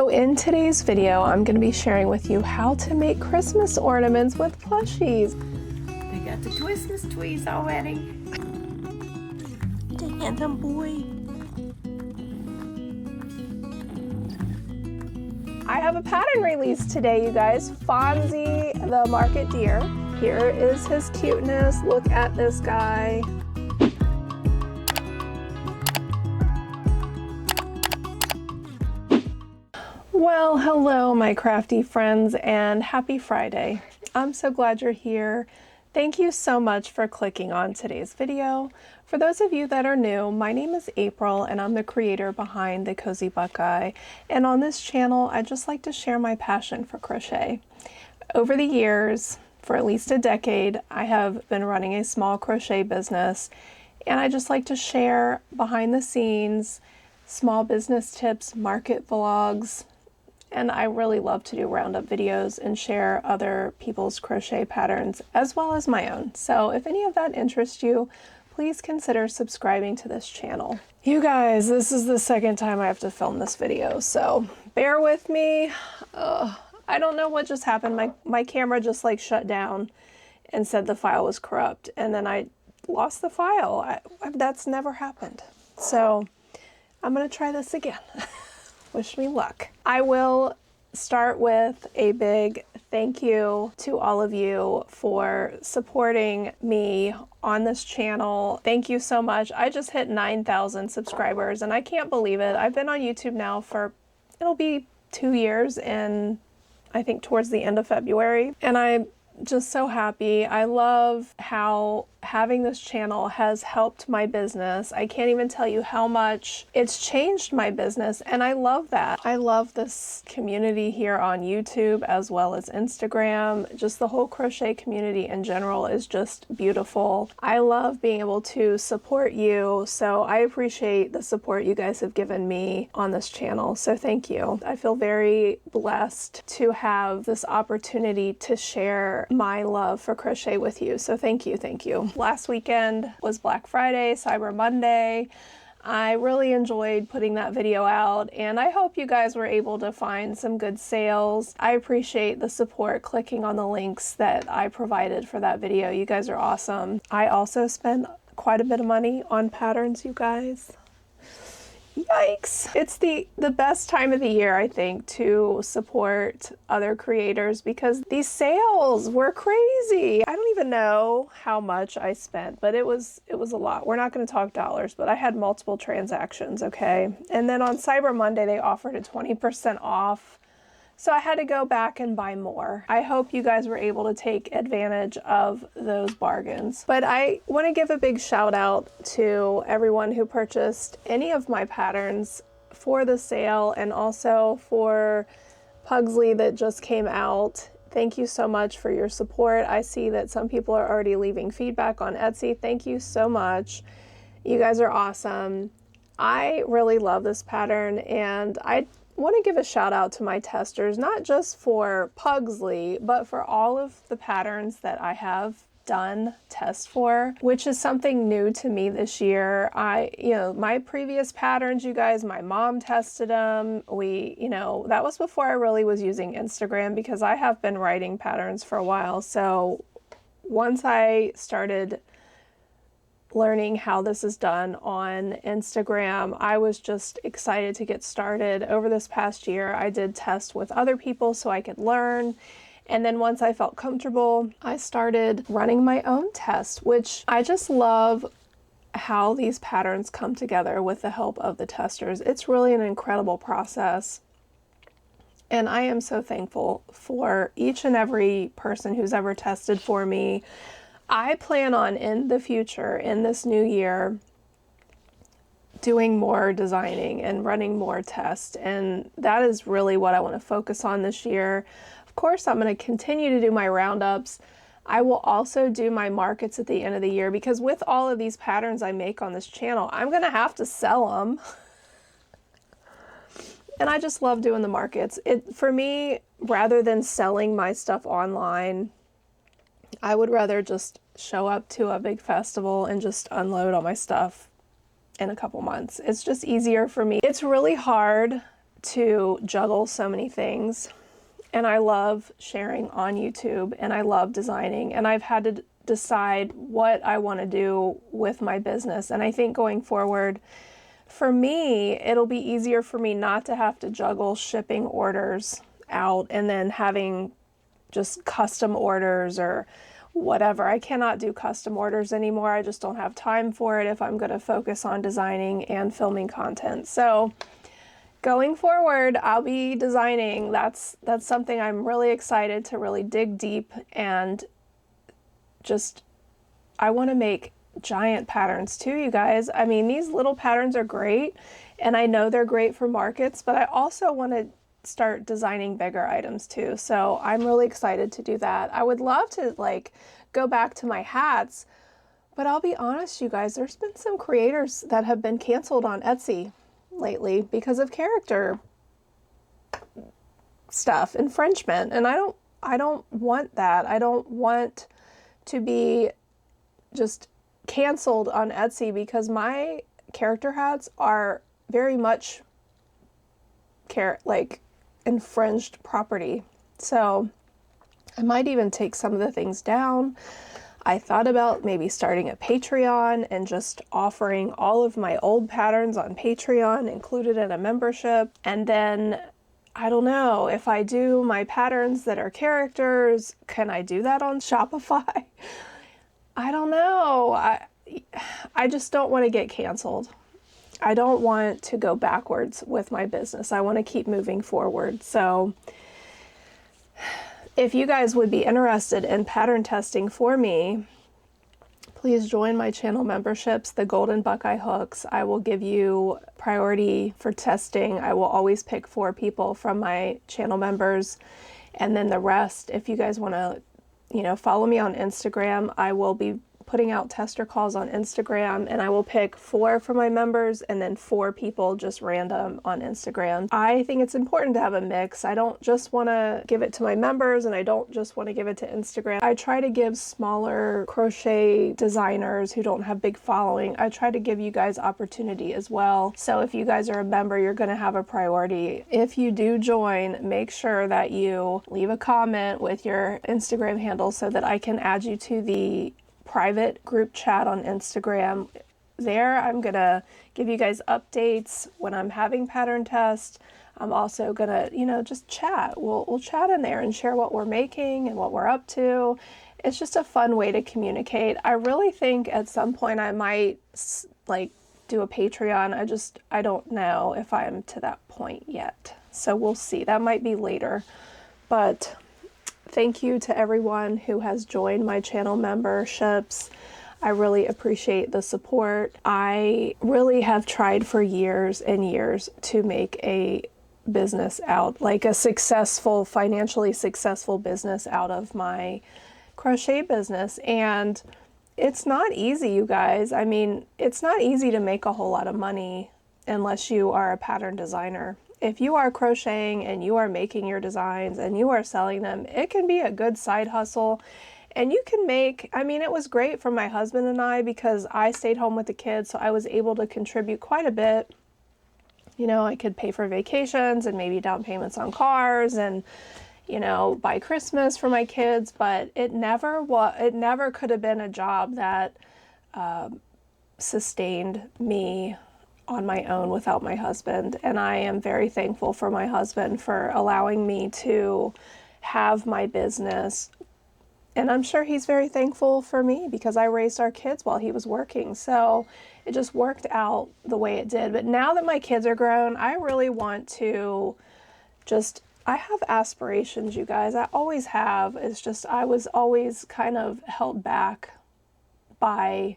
So in today's video, I'm going to be sharing with you how to make Christmas ornaments with plushies. They got the Christmas trees already. The handsome boy. I have a pattern release today, you guys. Fawnzie the Market Deer. Here is his cuteness. Look at this guy. Well, hello my crafty friends and happy Friday. I'm so glad you're here. Thank you so much for clicking on today's video. For those of you that are new, my name is April and I'm the creator behind the Cozy Buckeye. And on this channel, I just like to share my passion for crochet. Over the years, for at least a decade, I have been running a small crochet business, and I just like to share behind the scenes, small business tips, market vlogs, and I really love to do roundup videos and share other people's crochet patterns as well as my own. So if any of that interests you, please consider subscribing to this channel. You guys, this is the second time I have to film this video, so bear with me. I don't know what just happened. My camera just like shut down and said the file was corrupt, and then I lost the file. That's never happened. So I'm gonna try this again. Wish me luck. I will start with a big thank you to all of you for supporting me on this channel. Thank you so much. I just hit 9,000 subscribers and I can't believe it. I've been on YouTube now for, it'll be 2 years and I think towards the end of February. And I'm just so happy. I love how having this channel has helped my business. I can't even tell you how much it's changed my business, and I love that. I love this community here on YouTube as well as Instagram. Just the whole crochet community in general is just beautiful. I love being able to support you, so I appreciate the support you guys have given me on this channel, so thank you. I feel very blessed to have this opportunity to share my love for crochet with you, so thank you, thank you. Last weekend was Black Friday, Cyber Monday. I really enjoyed putting that video out, and I hope you guys were able to find some good sales. I appreciate the support clicking on the links that I provided for that video. You guys are awesome. I also spent quite a bit of money on patterns, you guys. Yikes. It's the best time of the year, I think, to support other creators because these sales were crazy. I don't even know how much I spent, but it was a lot. We're not going to talk dollars, but I had multiple transactions, okay? And then on Cyber Monday, they offered a 20% off. So I had to go back and buy more. I hope you guys were able to take advantage of those bargains. But I want to give a big shout out to everyone who purchased any of my patterns for the sale and also for Pugsley that just came out. Thank you so much for your support. I see that some people are already leaving feedback on Etsy. Thank you so much. You guys are awesome. I really love this pattern, and I want to give a shout out to my testers, not just for Pugsley, but for all of the patterns that I have done tests for, which is something new to me this year. My previous patterns, you guys, my mom tested them. That was before I really was using Instagram because I have been writing patterns for a while. So once I started learning how this is done on Instagram, I was just excited to get started. Over this past year, I did test with other people so I could learn. And then once I felt comfortable, I started running my own tests, which I just love how these patterns come together with the help of the testers. It's really an incredible process. And I am so thankful for each and every person who's ever tested for me. I plan on in the future, in this new year, doing more designing and running more tests, and that is really what I want to focus on this year. Of course, I'm going to continue to do my roundups. I will also do my markets at the end of the year because with all of these patterns I make on this channel, I'm going to have to sell them. And I just love doing the markets. For me, rather than selling my stuff online, I would rather just show up to a big festival and just unload all my stuff in a couple months. It's just easier for me. It's really hard to juggle so many things, and I love sharing on YouTube, and I love designing, and I've had to decide what I want to do with my business. And I think going forward, for me, it'll be easier for me not to have to juggle shipping orders out and then having just custom orders or whatever. I cannot do custom orders anymore. I just don't have time for it if I'm going to focus on designing and filming content. So going forward, I'll be designing. That's something I'm really excited to really dig deep, and just, I want to make giant patterns too, you guys. I mean, these little patterns are great, and I know they're great for markets, but I also want to start designing bigger items too. So I'm really excited to do that. I would love to like go back to my hats, but I'll be honest, you guys, there's been some creators that have been canceled on Etsy lately because of character stuff, infringement, and I don't want that. I don't want to be just canceled on Etsy because my character hats are very much like infringed property. So I might even take some of the things down. I thought about maybe starting a Patreon and just offering all of my old patterns on Patreon included in a membership. And then I don't know, if I do my patterns that are characters, can I do that on Shopify? I don't know. I just don't want to get canceled. I don't want to go backwards with my business. I want to keep moving forward. So if you guys would be interested in pattern testing for me, please join my channel memberships, the Golden Buckeye Hooks. I will give you priority for testing. I will always pick 4 people from my channel members, and then the rest, if you guys want to, follow me on Instagram, I will be putting out tester calls on Instagram, and I will pick 4 for my members and then 4 people just random on Instagram. I think it's important to have a mix. I don't just want to give it to my members, and I don't just want to give it to Instagram. I try to give smaller crochet designers who don't have big following, I try to give you guys opportunity as well. So if you guys are a member, you're going to have a priority. If you do join, make sure that you leave a comment with your Instagram handle so that I can add you to the private group chat on Instagram. There, I'm gonna give you guys updates when I'm having pattern tests. I'm also gonna, just chat. We'll chat in there and share what we're making and what we're up to. It's just a fun way to communicate. I really think at some point I might like do a Patreon. I don't know if I'm to that point yet. So we'll see. That might be later. But thank you to everyone who has joined my channel memberships. I really appreciate the support. I really have tried for years and years to make a business out, like a successful, financially successful business out of my crochet business. And it's not easy, you guys. I mean, it's not easy to make a whole lot of money unless you are a pattern designer. If you are crocheting and you are making your designs and you are selling them, it can be a good side hustle. And you can make, it was great for my husband and I because I stayed home with the kids, so I was able to contribute quite a bit. I could pay for vacations and maybe down payments on cars and, buy Christmas for my kids, but it never could have been a job that sustained me on my own without my husband. And I am very thankful for my husband for allowing me to have my business. And I'm sure he's very thankful for me because I raised our kids while he was working. So it just worked out the way it did. But now that my kids are grown, I really want to I have aspirations, you guys. I always have. It's just I was always kind of held back by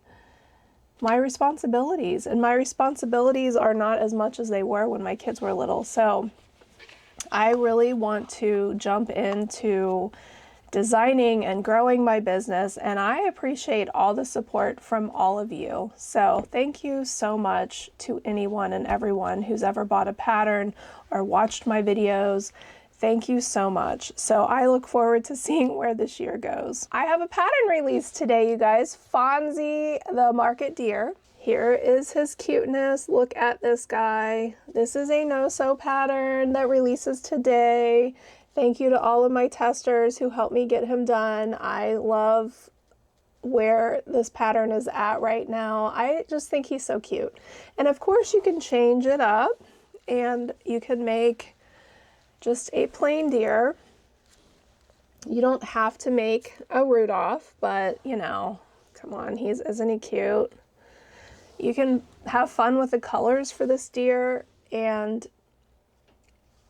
my responsibilities, and my responsibilities are not as much as they were when my kids were little. So I really want to jump into designing and growing my business, and I appreciate all the support from all of you. So thank you so much to anyone and everyone who's ever bought a pattern or watched my videos. Thank you so much. So I look forward to seeing where this year goes. I have a pattern release today, you guys. Fawnzie the Market Deer. Here is his cuteness. Look at this guy. This is a no-sew pattern that releases today. Thank you to all of my testers who helped me get him done. I love where this pattern is at right now. I just think he's so cute. And of course you can change it up and you can make just a plain deer. You don't have to make a Rudolph, but you know, come on, isn't he cute? You can have fun with the colors for this deer, and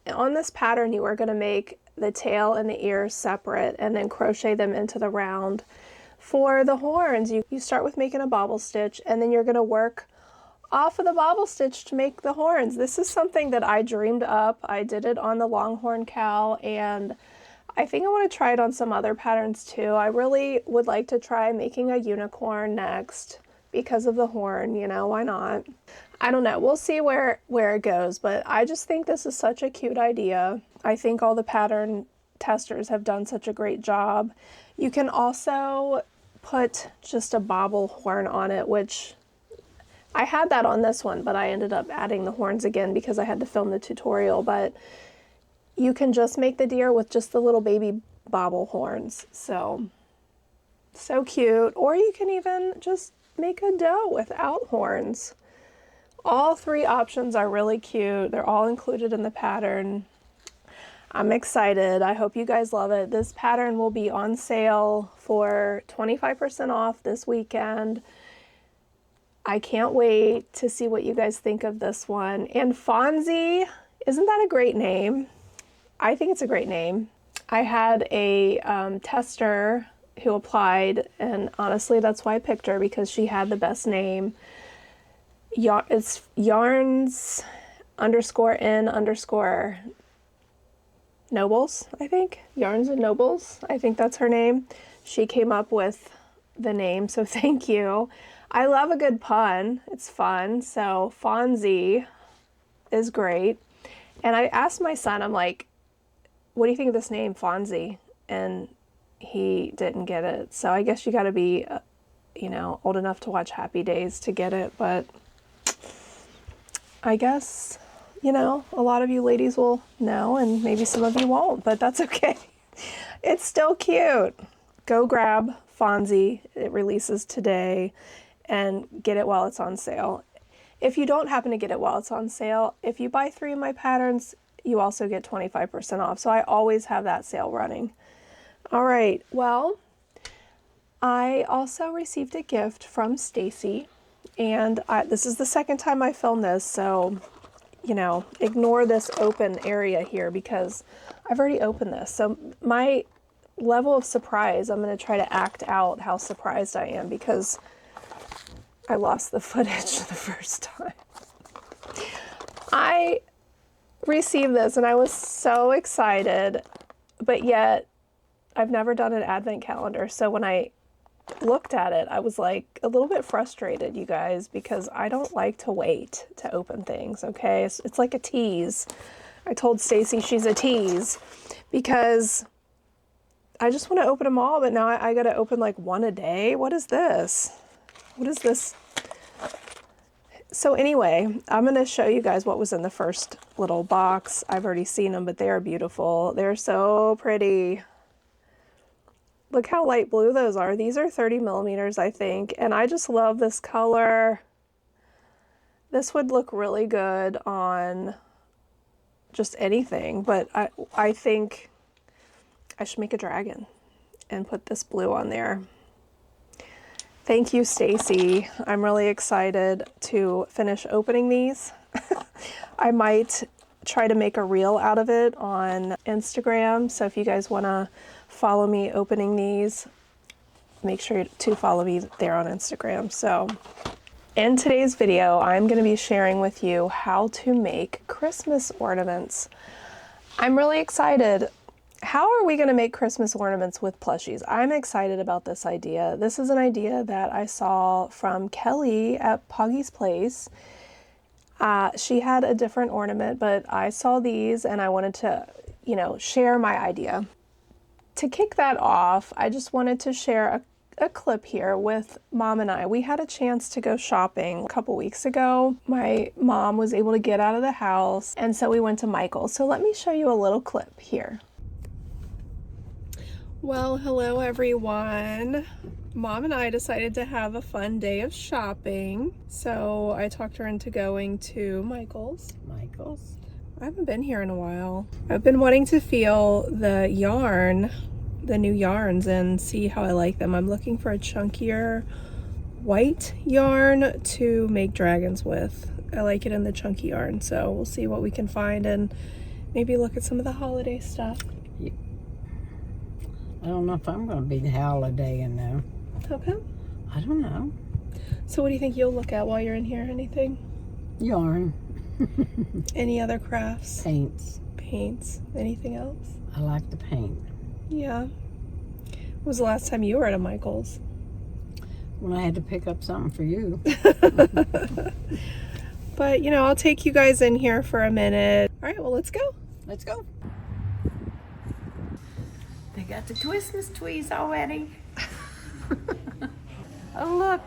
on this pattern you are going to make the tail and the ears separate and then crochet them into the round. For the horns, you start with making a bobble stitch, and then you're going to work off of the bobble stitch to make the horns. This is something that I dreamed up. I did it on the Longhorn cow, and I think I want to try it on some other patterns too. I really would like to try making a unicorn next because of the horn, you know, why not? I don't know, we'll see where it goes, but I just think this is such a cute idea. I think all the pattern testers have done such a great job. You can also put just a bobble horn on it, which I had that on this one, but I ended up adding the horns again because I had to film the tutorial. But you can just make the deer with just the little baby bobble horns. So cute. Or you can even just make a doe without horns. All three options are really cute. They're all included in the pattern. I'm excited. I hope you guys love it. This pattern will be on sale for 25% off this weekend. I can't wait to see what you guys think of this one. And Fawnzie, isn't that a great name? I think it's a great name. I had a tester who applied, and honestly that's why I picked her, because she had the best name. It's yarns _n_ Nobles, I think. Yarns and Nobles, I think that's her name. She came up with the name, so thank you. I love a good pun. It's fun. So Fawnzie is great. And I asked my son, I'm like, what do you think of this name, Fawnzie? And he didn't get it. So I guess you got to be, you know, old enough to watch Happy Days to get it. But I guess, you know, a lot of you ladies will know, and maybe some of you won't, but that's okay. It's still cute. Go grab Fawnzie. It releases today, and get it while it's on sale. If you don't happen to get it while it's on sale, if you buy 3 of my patterns, you also get 25% off. So I always have that sale running. All right, well, I also received a gift from Stacy, and this is the second time I filmed this, so, you know, ignore this open area here because I've already opened this. So my level of surprise, I'm going to try to act out how surprised I am because I lost the footage the first time. I received this and I was so excited, but yet I've never done an advent calendar. So when I looked at it, I was like a little bit frustrated, you guys, because I don't like to wait to open things, okay? It's like a tease. I told Stacy she's a tease because I just want to open them all, but now I got to open like one a day. What is this? What is this? So anyway, I'm going to show you guys what was in the first little box. I've already seen them, but they are beautiful. They're so pretty. Look how light blue those are. These are 30 millimeters, I think. And I just love this color. This would look really good on just anything, but I think I should make a dragon and put this blue on there. Thank you, Stacy. I'm really excited to finish opening these. I might try to make a reel out of it on Instagram. So if you guys want to follow me opening these, make sure to follow me there on Instagram. So in today's video, I'm going to be sharing with you how to make Christmas ornaments. I'm really excited. How are we going to make Christmas ornaments with plushies? I'm excited about this idea. This is an idea that I saw from Kelly at Poggy's Place. She had a different ornament, but I saw these and I wanted to, you know, share my idea. To kick that off, I just wanted to share a clip here with Mom and I. We had a chance to go shopping a couple weeks ago. My mom was able to get out of the house, and so we went to Michael's. So let me show you a little clip here. Well, hello everyone. Mom and I decided to have a fun day of shopping. So I talked her into going to Michael's. I haven't been here in a while. I've been wanting to feel the yarn, the new yarns, and see how I like them. I'm looking for a chunkier white yarn to make dragons with. I like it in the chunky yarn, so we'll see what we can find and maybe look at some of the holiday stuff. I don't know if I'm going to be the holiday in there. How come? I don't know. So what do you think you'll look at while you're in here? Anything? Yarn. Any other crafts? Paints. Paints? Anything else? I like to paint. Yeah. When was the last time you were at a Michael's? When I had to pick up something for you. But, you know, I'll take you guys in here for a minute. All right, well, let's go. Let's go. They got the Christmas trees already. Oh, look.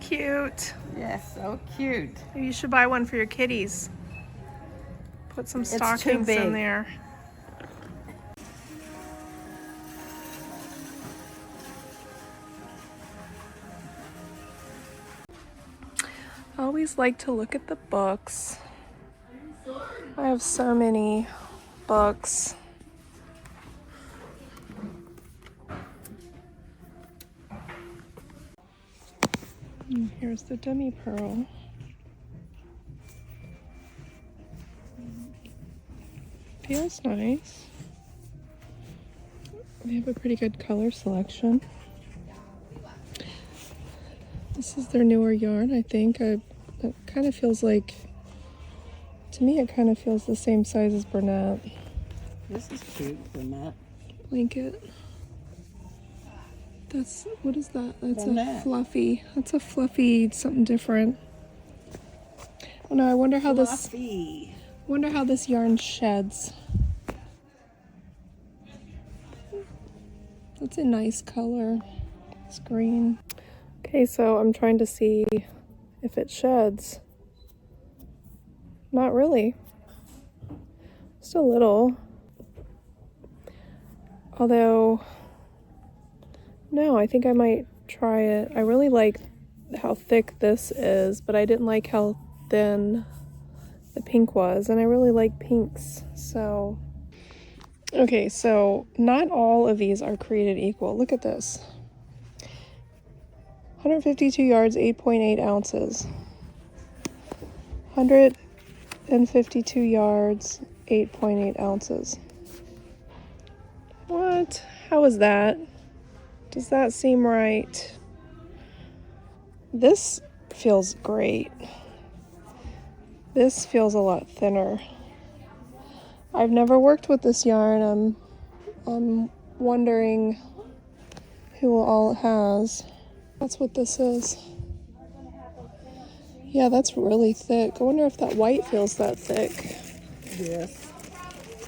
Cute. Yes, so cute. Maybe you should buy one for your kitties. Put some stockings in there. I always like to look at the books. I have so many books. And here's the demi pearl. Feels nice. They have a pretty good color selection. This is their newer yarn, I think. It kind of feels like, to me, it kind of feels the same size as Bernat. This is cute, Bernat. Blanket. What is that? That's Bernat. a fluffy. That's a fluffy something different. Oh no, I wonder how this yarn sheds. That's a nice color. It's green. Okay, so I'm trying to see if it sheds. Not really. Just a little. Although, no, I think I might try it. I really like how thick this is, but I didn't like how thin the pink was, and I really like pinks, so. Okay, so not all of these are created equal. Look at this. 152 yards, 8.8 ounces. 152 yards, 8.8 ounces. What? How is that? Does that seem right? This feels great. This feels a lot thinner. I've never worked with this yarn. I'm wondering who all it has. That's what this is. Yeah, that's really thick. I wonder if that white feels that thick. Yes.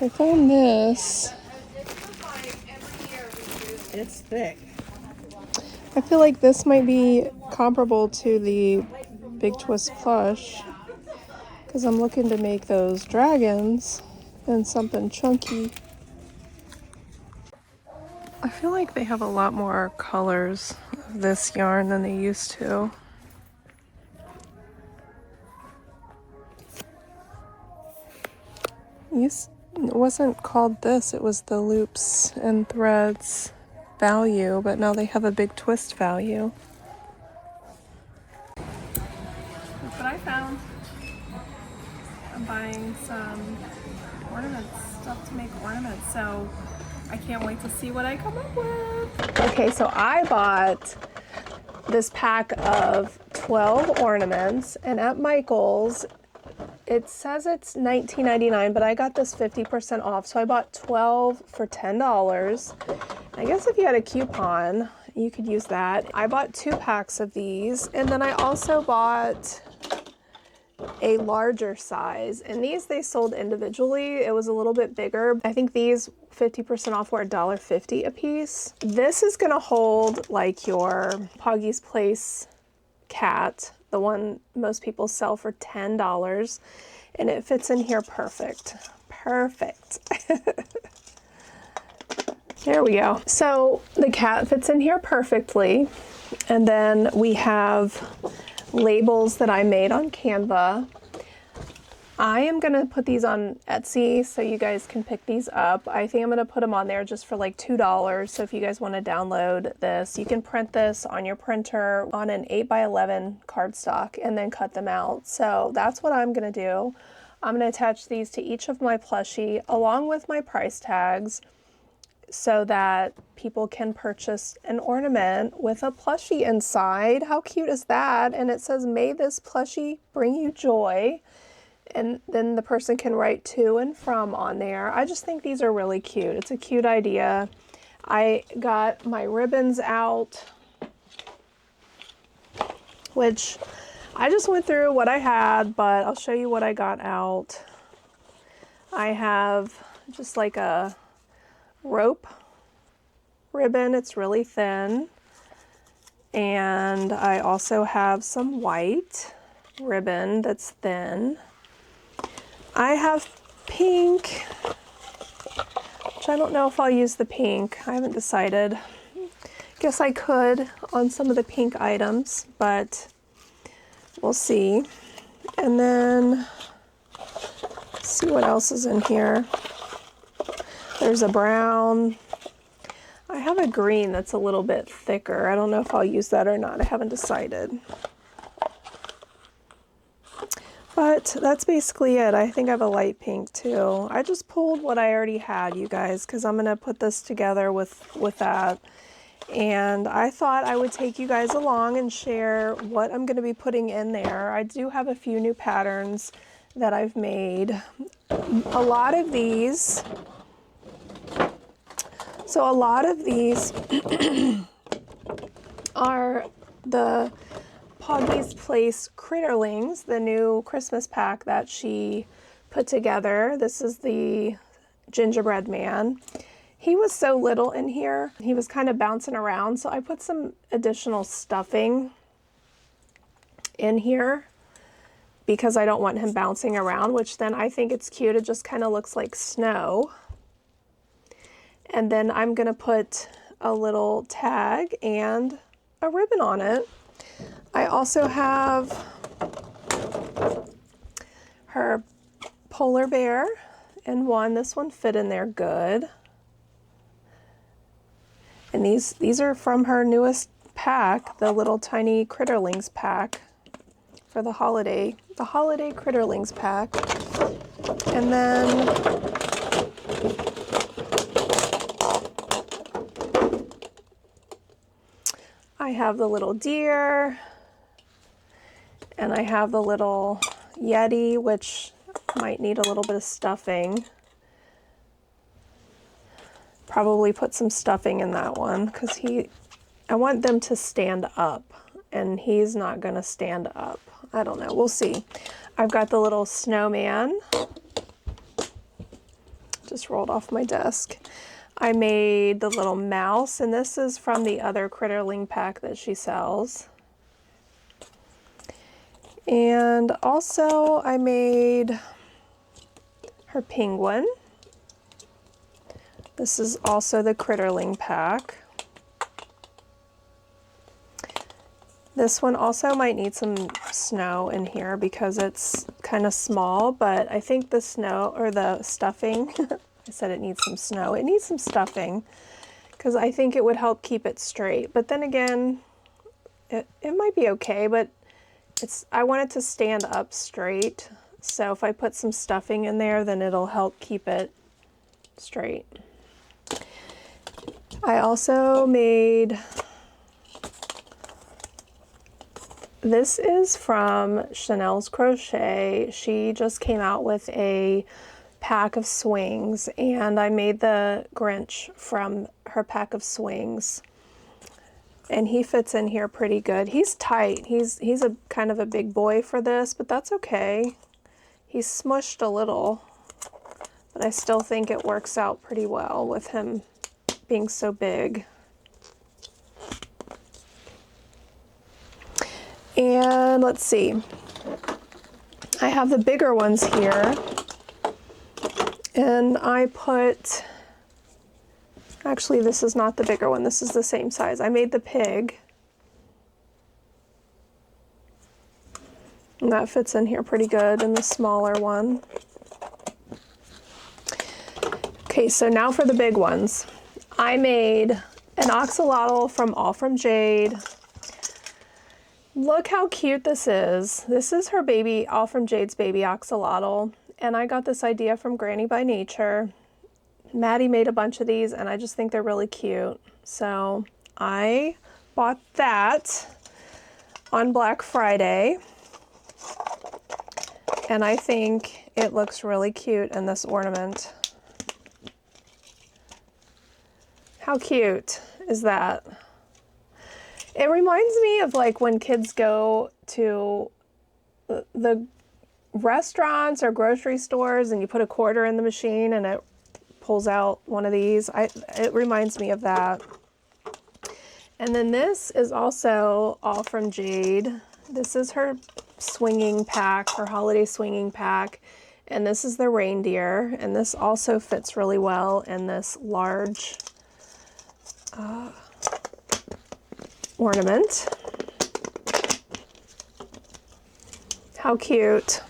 I found this. It's thick. I feel like this might be comparable to the Big Twist plush, because I'm looking to make those dragons and something chunky. I feel like they have a lot more colors of this yarn than they used to. It wasn't called this, it was the loops and threads value, but now they have a big twist value. Look what I found. I'm buying some ornaments, stuff to make ornaments, so I can't wait to see what I come up with. Okay, so I bought this pack of 12 ornaments, and at Michael's it says it's $19.99, but I got this 50% off, so I bought 12 for $10. I guess if you had a coupon, you could use that. I bought 2 packs of these, and then I also bought a larger size, and these they sold individually. It was a little bit bigger. I think these 50% off were $1.50 a piece. This is gonna hold like your Poggy's Place cat, the one most people sell for $10, and it fits in here perfect. Perfect. There we go. So the cat fits in here perfectly. And then we have labels that I made on Canva. I am gonna put these on Etsy so you guys can pick these up. I think I'm gonna put them on there just for like $2. So if you guys wanna download this, you can print this on your printer on an 8x11 cardstock and then cut them out. So that's what I'm gonna do. I'm gonna attach these to each of my plushie along with my price tags, so that people can purchase an ornament with a plushie inside. How cute is that? And it says, "May this plushie bring you joy." And then the person can write to and from on there. I just think these are really cute. It's a cute idea. I got my ribbons out, which I just went through what I had, but I'll show you what I got out. I have just like a rope ribbon. It's really thin. And I also have some white ribbon that's thin. I have pink, which I don't know if I'll use the pink. I haven't decided. Guess I could on some of the pink items, but we'll see. And then let's see what else is in here. There's a brown. I have a green that's a little bit thicker. I don't know if I'll use that or not. I haven't decided. But that's basically it. I think I have a light pink too. I just pulled what I already had, you guys, because I'm going to put this together with that. And I thought I would take you guys along and share what I'm going to be putting in there. I do have a few new patterns that I've made. A lot of these are the Poggy's Place Critterlings, the new Christmas pack that she put together. This is the gingerbread man. He was so little in here. He was kind of bouncing around, so I put some additional stuffing in here because I don't want him bouncing around, which then I think it's cute. It just kind of looks like snow. And then I'm gonna put a little tag and a ribbon on it. I also have her polar bear in one. This one fit in there good. And these are from her newest pack, the little tiny Critterlings pack for the holiday Critterlings pack. And then I have the little deer, and I have the little Yeti, which might need a little bit of stuffing. Probably put some stuffing in that one because I want them to stand up, and he's not gonna stand up. I don't know, we'll see. I've got the little snowman, just rolled off my desk. I made the little mouse, and this is from the other Critterling pack that she sells. And also I made her penguin. This is also the Critterling pack. This one also might need some snow in here because it's kind of small, but I think the snow or the stuffing I said it needs some snow. It needs some stuffing because I think it would help keep it straight. But then again, it might be okay, but I want it to stand up straight. So if I put some stuffing in there, then it'll help keep it straight. I also made, this is from Chanel's Crochet. She just came out with a pack of swings, and I made the Grinch from her pack of swings. And he fits in here pretty good. He's tight. He's a kind of a big boy for this, but that's okay. He's smushed a little, but I still think it works out pretty well with him being so big. And let's see. I have the bigger ones here. And I put, actually this is not the bigger one, this is the same size. I made the pig. And that fits in here pretty good in the smaller one. Okay, so now for the big ones. I made an axolotl from All From Jade. Look how cute this is. This is her baby, All From Jade's baby axolotl. And I got this idea from Granny by Nature. Maddie made a bunch of these and I just think they're really cute. So I bought that on Black Friday. And I think it looks really cute in this ornament. How cute is that? It reminds me of like when kids go to the restaurants or grocery stores and you put a quarter in the machine and it pulls out one of these. It reminds me of that. And then this is also All From Jade. This is her swinging pack, her holiday swinging pack. And this is the reindeer. And this also fits really well in this large ornament. How cute.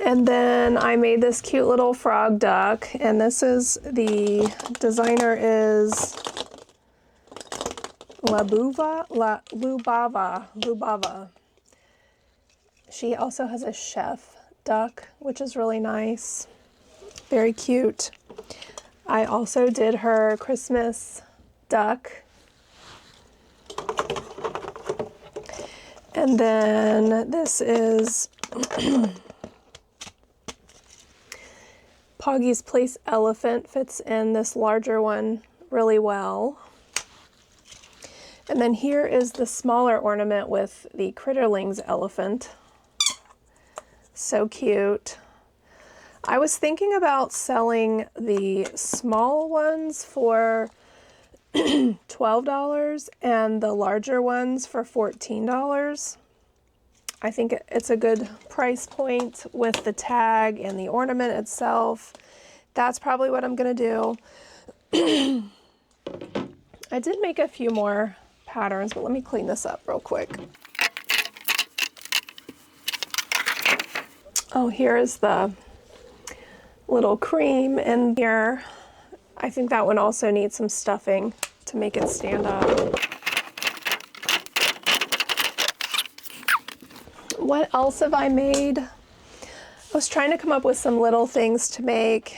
And then I made this cute little frog duck, and this is, the designer is Lubava. She also has a chef duck, which is really nice. Very cute. I also did her Christmas duck. And then this is Poggy's Place elephant, fits in this larger one really well. And then here is the smaller ornament with the Critterlings elephant. So cute. I was thinking about selling the small ones for $12 and the larger ones for $14. I think it's a good price point with the tag and the ornament itself. That's probably what I'm gonna do. I did make a few more patterns, but let me clean this up real quick. Oh, here is the little cream in here. I think that one also needs some stuffing to make it stand up. What else have I made? I was trying to come up with some little things to make.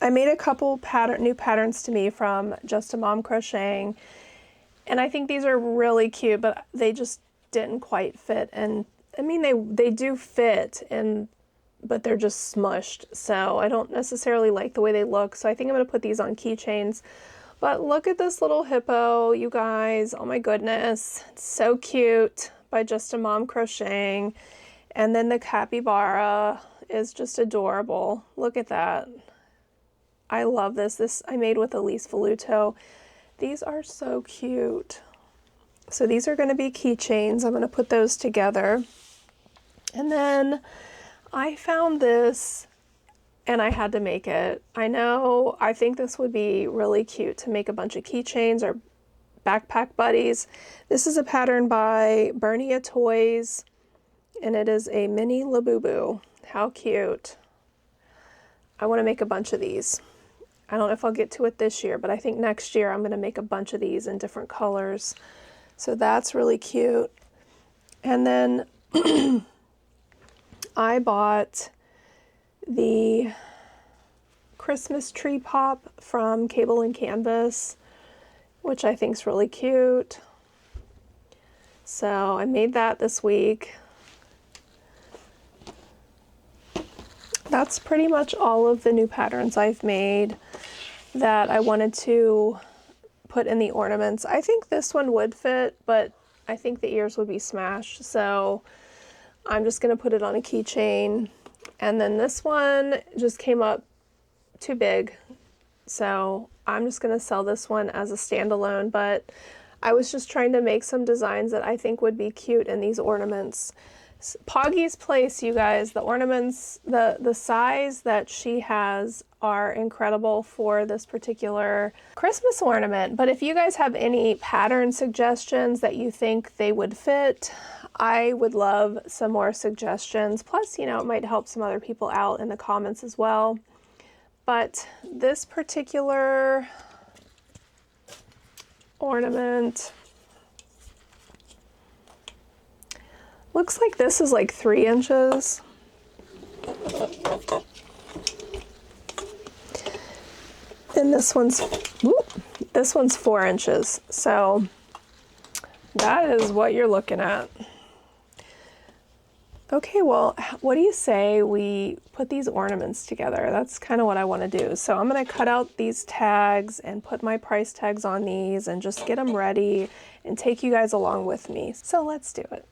I made a couple new patterns to me from Just a Mom Crocheting, and I think these are really cute, but they just didn't quite fit. And I mean, they do fit, but they're just smushed, so I don't necessarily like the way they look. So I think I'm gonna put these on keychains. But look at this little hippo, you guys. Oh my goodness, it's so cute, by Just a Mom Crocheting. And then the capybara is just adorable. Look at that. I love this. This I made with Elise Voluto. These are so cute. So these are going to be keychains. I'm going to put those together. And then I found this and I had to make it. I think this would be really cute to make a bunch of keychains or backpack buddies. This is a pattern by Bernia Toys, and it is a mini Labubu. How cute. I want to make a bunch of these. I don't know if I'll get to it this year, but I think next year I'm going to make a bunch of these in different colors. So that's really cute. And then I bought the Christmas tree pop from Cable and Canvas, which I think is really cute. So I made that this week. That's pretty much all of the new patterns I've made that I wanted to put in the ornaments. I think this one would fit, but I think the ears would be smashed, so I'm just going to put it on a keychain. And then this one just came up too big, so I'm just going to sell this one as a standalone, but I was just trying to make some designs that I think would be cute in these ornaments. Poggy's Place, you guys, the ornaments, the size that she has are incredible for this particular Christmas ornament. But if you guys have any pattern suggestions that you think they would fit, I would love some more suggestions. Plus, you know, it might help some other people out in the comments as well. But this particular ornament looks like this is like 3 inches. And this one's 4 inches. So that is what you're looking at. Okay, well, what do you say we put these ornaments together? That's kind of what I want to do. So I'm going to cut out these tags and put my price tags on these and just get them ready and take you guys along with me. So let's do it.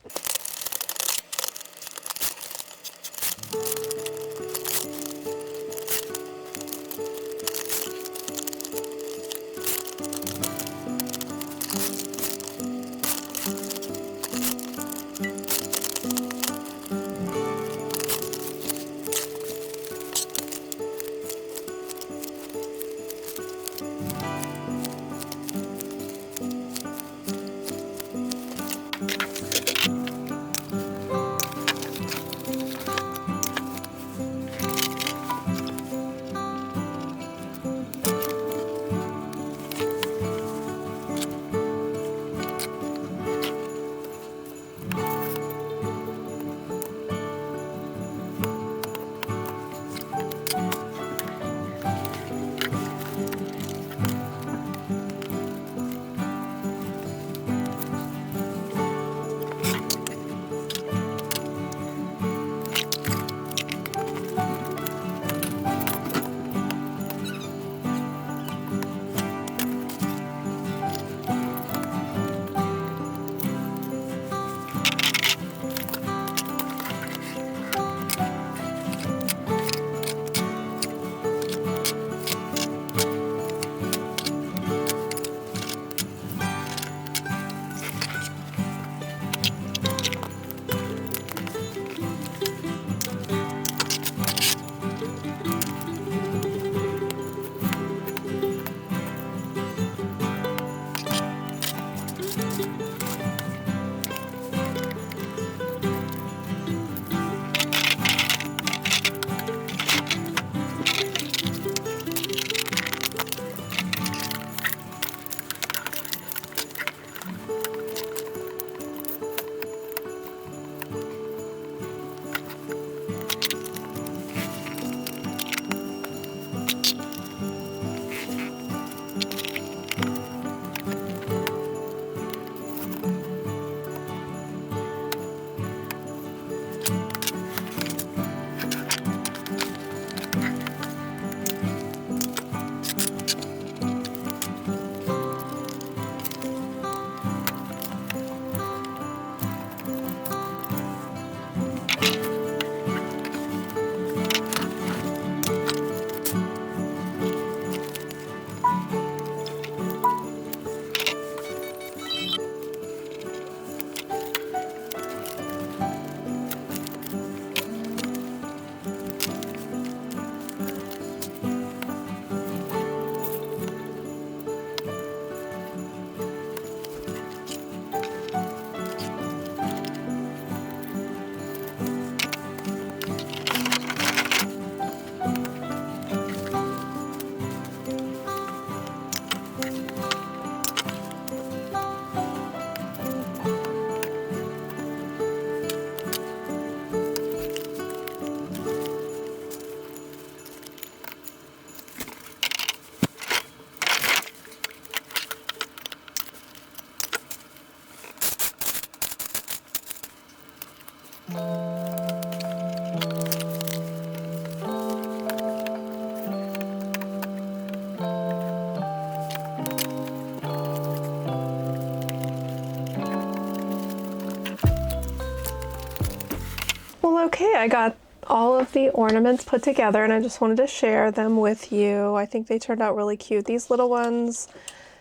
Okay, I got all of the ornaments put together and I just wanted to share them with you. I think they turned out really cute. These little ones,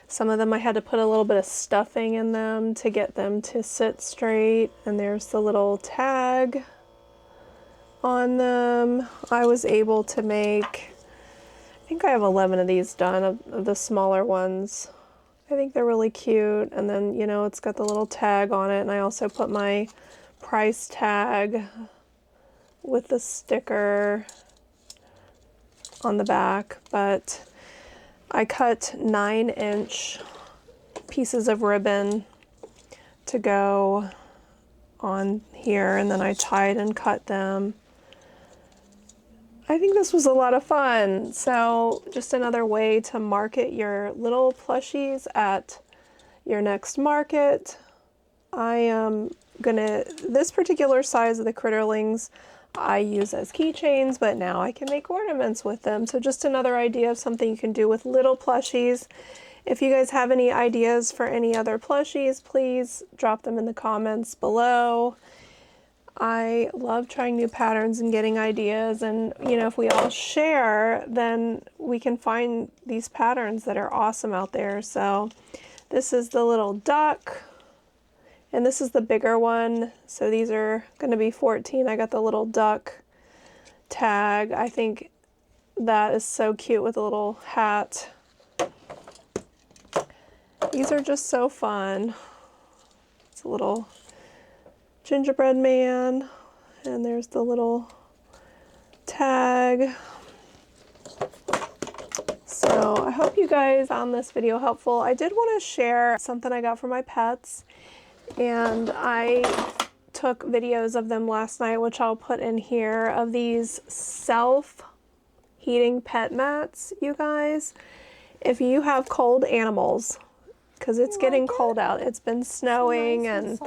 some of them I had to put a little bit of stuffing in them to get them to sit straight. And there's the little tag on them. I was able to make, I think I have 11 of these done, of the smaller ones. I think they're really cute. And then, you know, it's got the little tag on it. And I also put my price tag with the sticker on the back. But I cut 9-inch pieces of ribbon to go on here, and then I tied and cut them. I think this was a lot of fun. So just another way to market your little plushies at your next market. I am gonna, this particular size of the Critterlings I use as keychains, but now I can make ornaments with them. So just another idea of something you can do with little plushies. If you guys have any ideas for any other plushies, please drop them in the comments below. I love trying new patterns and getting ideas, and you know, if we all share, then we can find these patterns that are awesome out there. So this is the little duck, and this is the bigger one. So these are going to be 14. I got the little duck tag. I think that is so cute with a little hat. These are just so fun. It's a little gingerbread man, and there's the little tag. So I hope you guys found this video helpful. I did want to share something I got for my pets, and I took videos of them last night, which I'll put in here, of these self-heating pet mats, you guys. If you have cold animals, because it's getting cold out, it's been snowing and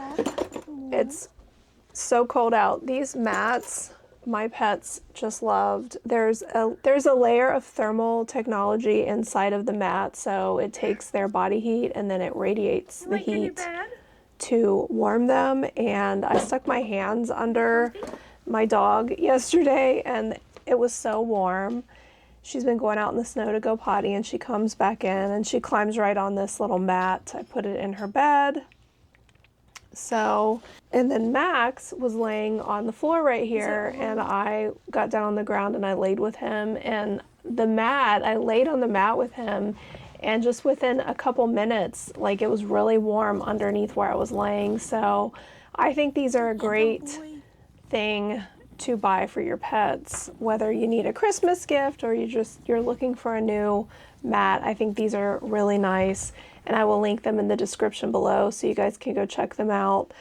it's so cold out. These mats, my pets just loved. There's a layer of thermal technology inside of the mat, so it takes their body heat and then it radiates the heat to warm them. And I stuck my hands under my dog yesterday and it was so warm. She's been going out in the snow to go potty, and she comes back in and she climbs right on this little mat. I put it in her bed. So, and then Max was laying on the floor right here, and I got down on the ground and I laid with him, and I laid on the mat with him, and just within a couple minutes, like, it was really warm underneath where I was laying. So I think these are a great thing to buy for your pets, whether you need a Christmas gift or you're looking for a new mat. I think these are really nice, and I will link them in the description below so you guys can go check them out.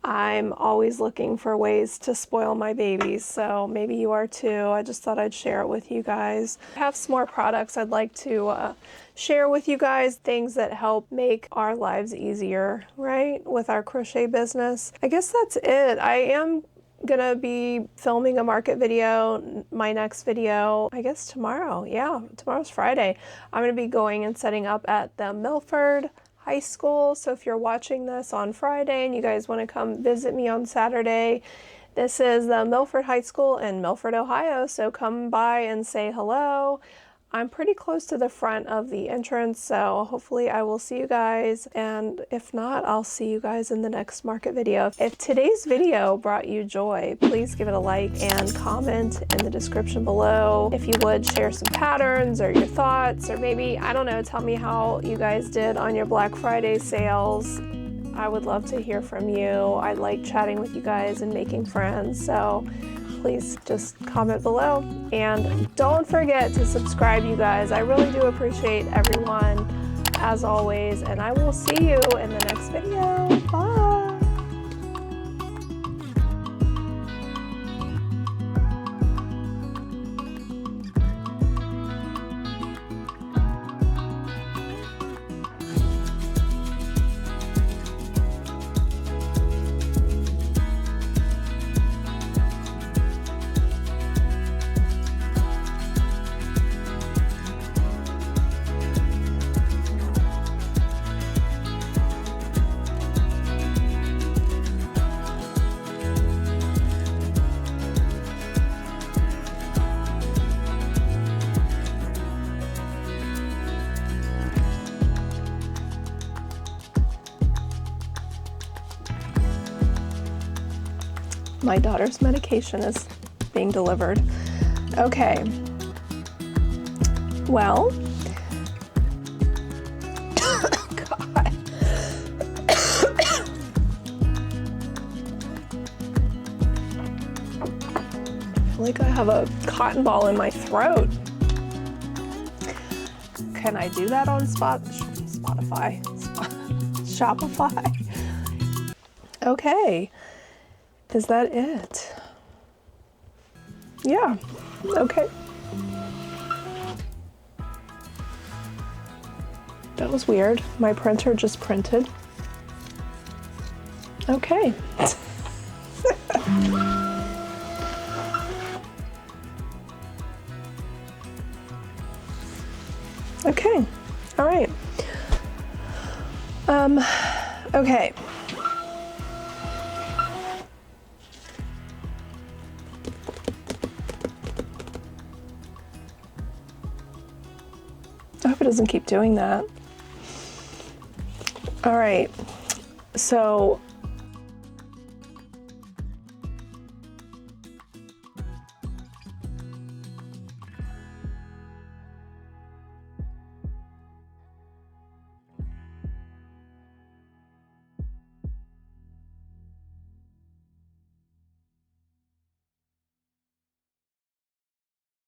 I'm always looking for ways to spoil my babies, so maybe you are too. I just thought I'd share it with you guys. I have some more products I'd like to share with you guys, things that help make our lives easier, right, with our crochet business. I guess that's it. I am gonna be filming a market video, my next video, I guess tomorrow. Yeah, tomorrow's Friday. I'm gonna be going and setting up at the Milford High School. So if you're watching this on Friday and you guys want to come visit me on Saturday, this is the Milford High School in Milford, Ohio. So come by and say hello. I'm pretty close to the front of the entrance, so hopefully I will see you guys, and if not, I'll see you guys in the next market video. If today's video brought you joy, please give it a like and comment in the description below. If you would, share some patterns or your thoughts, or maybe, I don't know, tell me how you guys did on your Black Friday sales. I would love to hear from you. I like chatting with you guys and making friends, so please just comment below. And don't forget to subscribe, you guys. I really do appreciate everyone, as always, and I will see you in the next video. Bye! My daughter's medication is being delivered. Okay. Well, God. I feel like I have a cotton ball in my throat. Can I do that on Spotify? Shopify? Okay. Is that it? Yeah. Okay. That was weird. My printer just printed. Okay. Okay. All right. Okay. I hope it doesn't keep doing that. All right, so